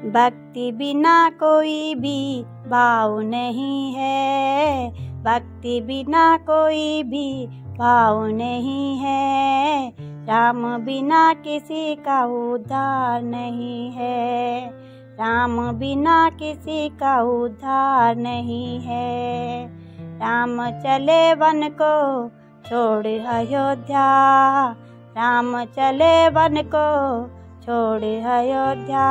भक्ति बिना कोई भी भाव नहीं है। भक्ति बिना कोई भी भाव नहीं है। राम बिना किसी का उद्धार नहीं है। राम बिना किसी का उद्धार नहीं है। राम चले वन को छोड़ अयोध्या। राम चले वन को छोड़ अयोध्या।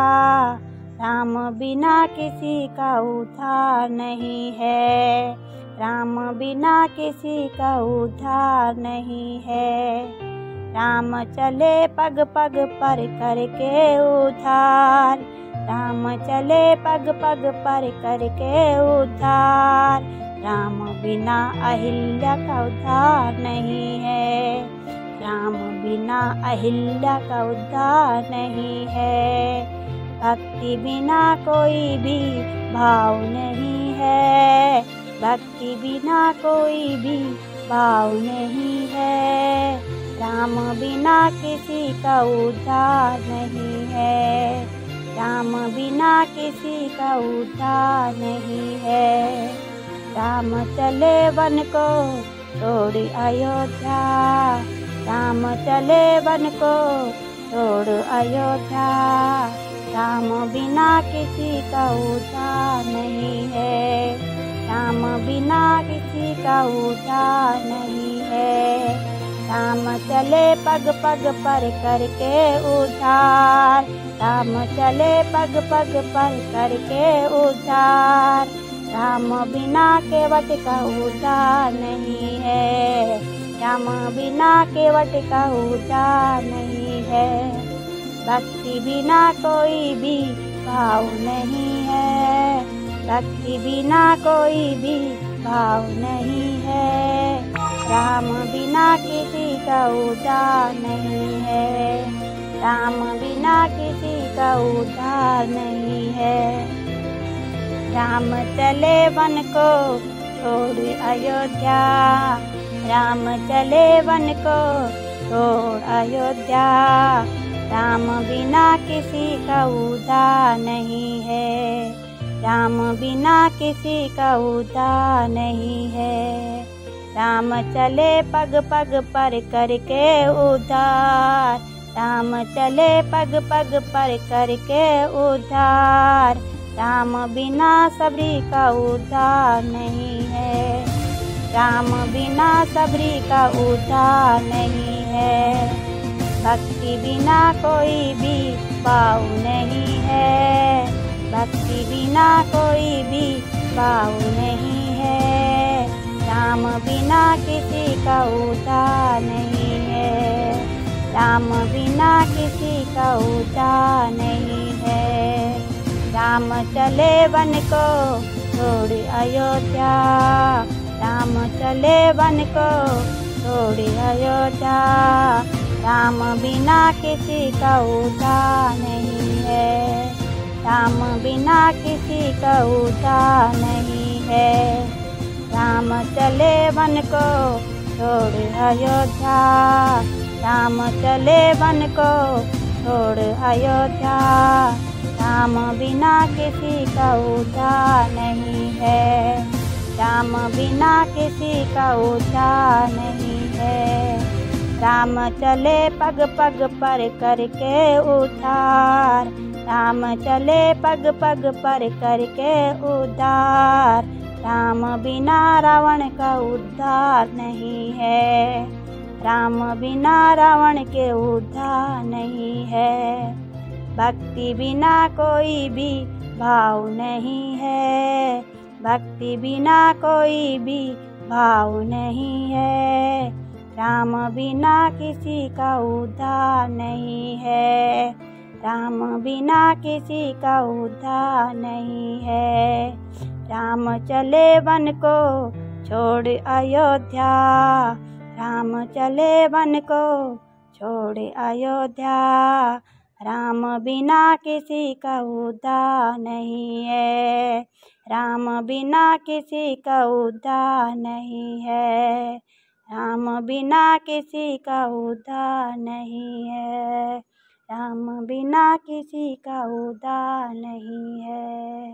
राम बिना किसी का उद्धार नहीं है। राम बिना किसी का उद्धार नहीं है। राम चले पग पग पर करके उद्धार। राम चले पग पग पर करके उद्धार। राम बिना अहिल्या का उद्धार नहीं है। राम बिना अहिल्या का उद्धार नहीं है। भक्ति बिना कोई भी भाव नहीं है। भक्ति बिना कोई भी भाव नहीं है। राम बिना किसी का उद्धार नहीं है। राम बिना किसी का उद्धार नहीं है। राम चले वन को छोड़ अयोध्या। राम चले वन को छोड़ अयोध्या। राम बिना किसी का उद्धार नहीं है। राम बिना किसी का उद्धार नहीं है। राम चले पग पग पर करके उद्धार। राम चले पग पग पर करके उद्धार। राम बिना केवट का उद्धार नहीं है। राम बिना केवट का उद्धार नहीं है। भक्ति बिना कोई भी भाव नहीं है। भक्ति बिना कोई भी भाव नहीं है। राम बिना किसी का उद्धार नहीं है। राम बिना किसी का उद्धार नहीं है। राम चले वन को छोड़ अयोध्या। राम चले वन को छोड़ अयोध्या। राम बिना किसी का उद्धार नहीं है। राम बिना किसी का उद्धार नहीं है। राम चले पग पग पर करके उद्धार। राम चले पग पग पर करके उद्धार। राम बिना सबरी का उद्धार नहीं है। राम बिना सबरी का उद्धार नहीं है। भक्ति बिना कोई भी भाव नहीं है। भक्ति बिना कोई भी भाव नहीं है। राम बिना किसी का उद्धार नहीं है। राम बिना किसी का उद्धार नहीं है। राम चले वन को छोड़ अयोध्या। राम चले वन को छोड़ अयोध्या। राम बिना किसी का उद्धार नहीं है। राम बिना किसी का उद्धार नहीं है। राम चले वन को छोड़ अयोध्या। राम चले वन को छोड़ अयोध्या। राम बिना किसी का उद्धार नहीं है। राम बिना किसी का उद्धार नहीं है। राम चले पग पग पर करके उद्धार। राम चले पग पग पर करके उद्धार। राम बिना रावण का उद्धार नहीं है। राम बिना रावण के उद्धार नहीं है। भक्ति बिना कोई भी भाव नहीं है। भक्ति बिना कोई भी भाव नहीं है। राम बिना किसी का उद्धार नहीं है। राम बिना किसी का उद्धार नहीं है। राम चले वन को छोड़ अयोध्या। राम चले वन को छोड़ अयोध्या। राम बिना किसी का उद्धार नहीं है। राम बिना किसी का उद्धार नहीं है। राम बिना किसी का उद्धार नहीं है। राम बिना किसी का उदार नहीं है।